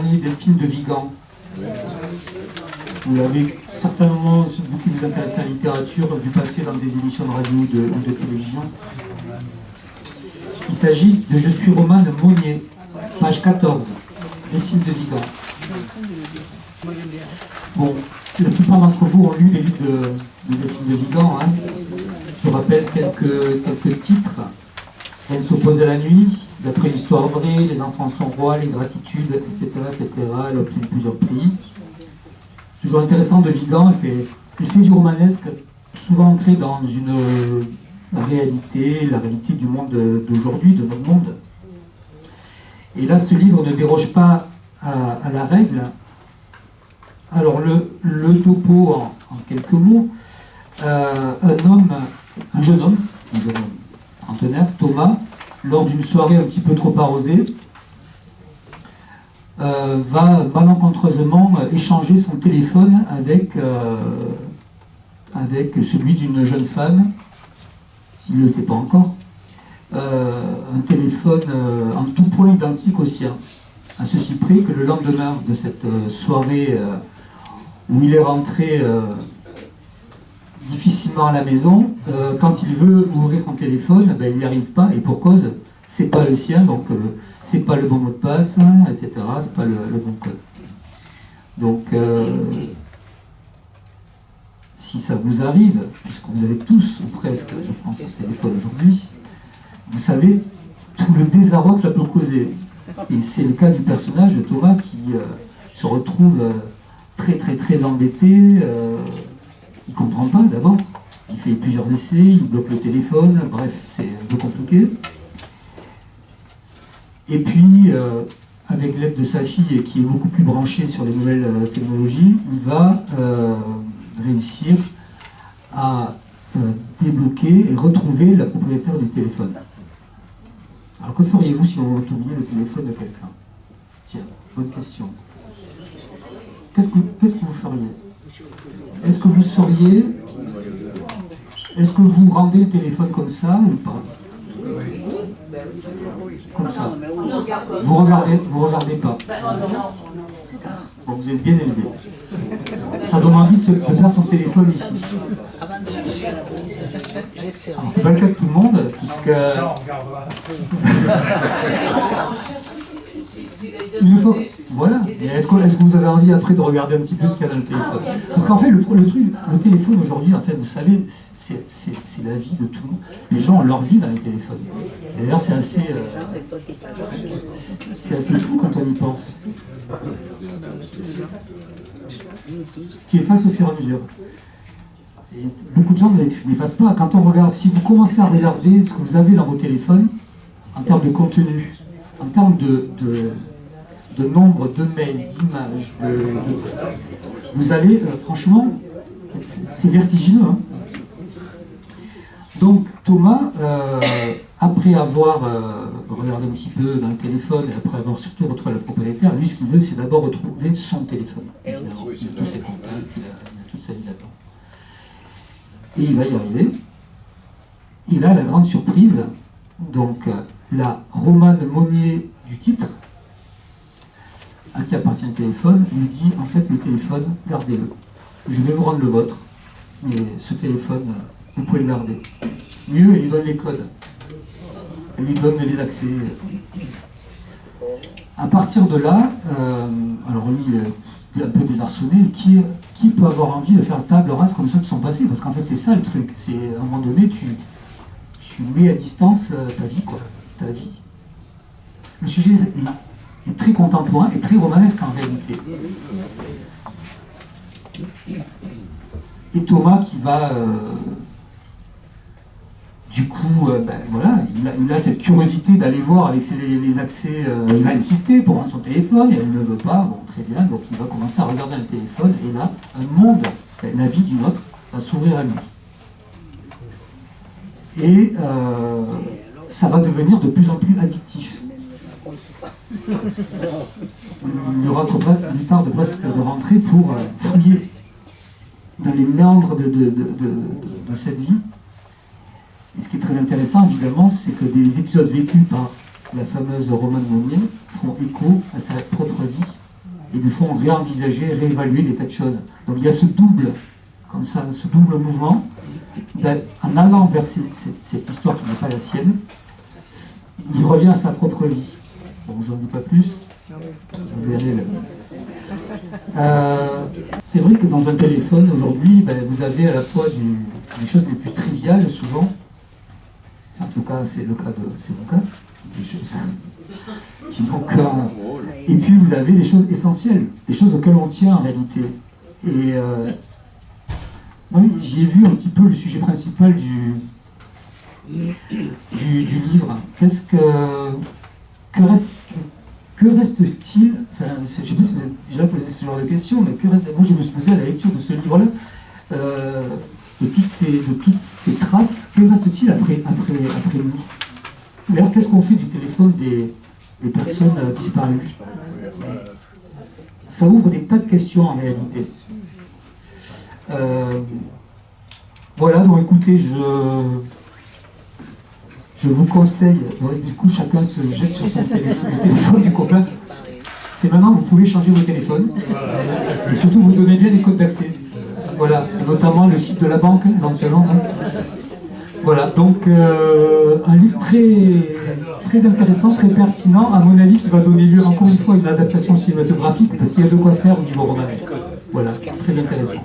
dernier des films de Vigan. Vous l'avez certainement, vous qui vous intéressez à la littérature, vu passer dans des émissions de radio ou de télévision. Il s'agit de Je suis Romane Monnier, page 14, des films de Vigan. Bon, la plupart d'entre vous ont lu les livres de films de Vigan. Hein. Je rappelle quelques titres. Elle s'oppose à la nuit, d'après l'histoire vraie, les enfants sont rois, les gratitudes, etc., etc. Elle a obtenu plusieurs prix. Toujours intéressant de Vigan, elle fait du romanesque, souvent ancré dans la réalité du monde d'aujourd'hui, de notre monde. Et là, ce livre ne déroge pas à la règle. Alors, le topo, en quelques mots, un jeune homme, trentenaire, Thomas, lors d'une soirée un petit peu trop arrosée, va malencontreusement échanger son téléphone avec celui d'une jeune femme, il ne le sait pas encore, un téléphone en tout point identique au sien, à ceci près que le lendemain de cette soirée où il est rentré difficilement à la maison, quand il veut ouvrir son téléphone, il n'y arrive pas, et pour cause, c'est pas le sien, donc c'est pas le bon mot de passe, etc., c'est pas le bon code. Donc, si ça vous arrive, puisque vous avez tous, ou presque, je pense, ce téléphone aujourd'hui, vous savez tout le désarroi que ça peut causer. Et c'est le cas du personnage de Thomas qui se retrouve très très très embêté. Il ne comprend pas d'abord. Il fait plusieurs essais, il bloque le téléphone, bref, c'est un peu compliqué. Et puis, avec l'aide de sa fille, qui est beaucoup plus branchée sur les nouvelles technologies, il va réussir à débloquer et retrouver la propriétaire du téléphone. Alors que feriez-vous si vous retrouviez le téléphone de quelqu'un? Tiens, bonne question. Qu'est-ce que vous feriez? Est-ce que vous sauriez... Est-ce que vous rendez le téléphone comme ça ou pas? Comme ça. Vous regardez pas. Bon, vous êtes bien élevé. Ça donne envie de perdre son téléphone ici. Alors, c'est pas le cas de tout le monde, puisque... Une fois... Voilà. Est-ce que vous avez envie après de regarder un petit peu ce qu'il y a dans le téléphone? Parce qu'en fait, le téléphone aujourd'hui, en fait, vous savez, c'est la vie de tout le monde. Les gens ont leur vie dans les téléphones. Et d'ailleurs, c'est assez fou quand on y pense. Tu effaces au fur et à mesure. Et beaucoup de gens ne l'effacent pas. Quand on regarde, si vous commencez à regarder ce que vous avez dans vos téléphones, en termes de contenu, en termes de nombre de mails, d'images, vous allez, franchement, c'est vertigineux. Hein. Donc Thomas, après avoir regardé un petit peu dans le téléphone et après avoir surtout retrouvé la propriétaire, lui ce qu'il veut c'est d'abord retrouver son téléphone. Évidemment, il a tous ses contacts, il a toute sa vie là-dedans. Et il va y arriver. Et là, la grande surprise, donc la Romane Monnier du titre, à qui appartient le téléphone, lui dit en fait le téléphone, gardez-le. Je vais vous rendre le vôtre, mais ce téléphone, vous pouvez le garder. Mieux, elle lui donne les codes. Elle lui donne les accès. À partir de là, alors lui, il est un peu désarçonné, qui peut avoir envie de faire table rase comme ça de son passé? Parce qu'en fait, c'est ça le truc. C'est à un moment donné, tu mets à distance ta vie, quoi. Ta vie. Le sujet est très contemporain et très romanesque en réalité. Et Thomas qui va, du coup, voilà, il a cette curiosité d'aller voir avec les accès, il va insister pour rendre son téléphone et elle ne veut pas, bon très bien, donc il va commencer à regarder le téléphone et là, un monde, la vie d'une autre, va s'ouvrir à lui. Et ça va devenir de plus en plus addictif. Il y aura plus tard de rentrer pour fouiller dans les méandres de cette vie. Et ce qui est très intéressant, évidemment, c'est que des épisodes vécus par la fameuse Romane Monnier font écho à sa propre vie et lui font réenvisager, réévaluer des tas de choses. Donc il y a ce double, comme ça, ce double mouvement, en allant vers cette histoire qui n'est pas la sienne, il revient à sa propre vie. Bon, je n'en dis pas plus, vous verrez c'est vrai que dans un téléphone, aujourd'hui, vous avez à la fois des choses les plus triviales, souvent, en tout cas, c'est mon cas, des choses qui n'ont qu'un... Et puis vous avez des choses essentielles, des choses auxquelles on tient en réalité. Et oui, j'y ai vu un petit peu le sujet principal du livre. Que reste-t-il, enfin, je ne sais pas si vous avez déjà posé ce genre de questions, mais moi je me suis posé à la lecture de ce livre-là, de toutes ces traces, que reste-t-il après nous? D'ailleurs, qu'est-ce qu'on fait du téléphone des personnes disparues? Ça ouvre des tas de questions en réalité. Voilà, donc écoutez, je vous conseille, du coup chacun se jette sur son téléphone, le téléphone du copain. C'est maintenant, vous pouvez changer vos téléphones, et surtout vous donnez bien les codes d'accès. Voilà, et notamment le site de la banque, éventuellement. Hein. Voilà, donc un livre très intéressant, très pertinent, à mon avis, qui va donner lieu encore une fois à une adaptation cinématographique, parce qu'il y a de quoi faire au niveau romanesque. Voilà, très intéressant.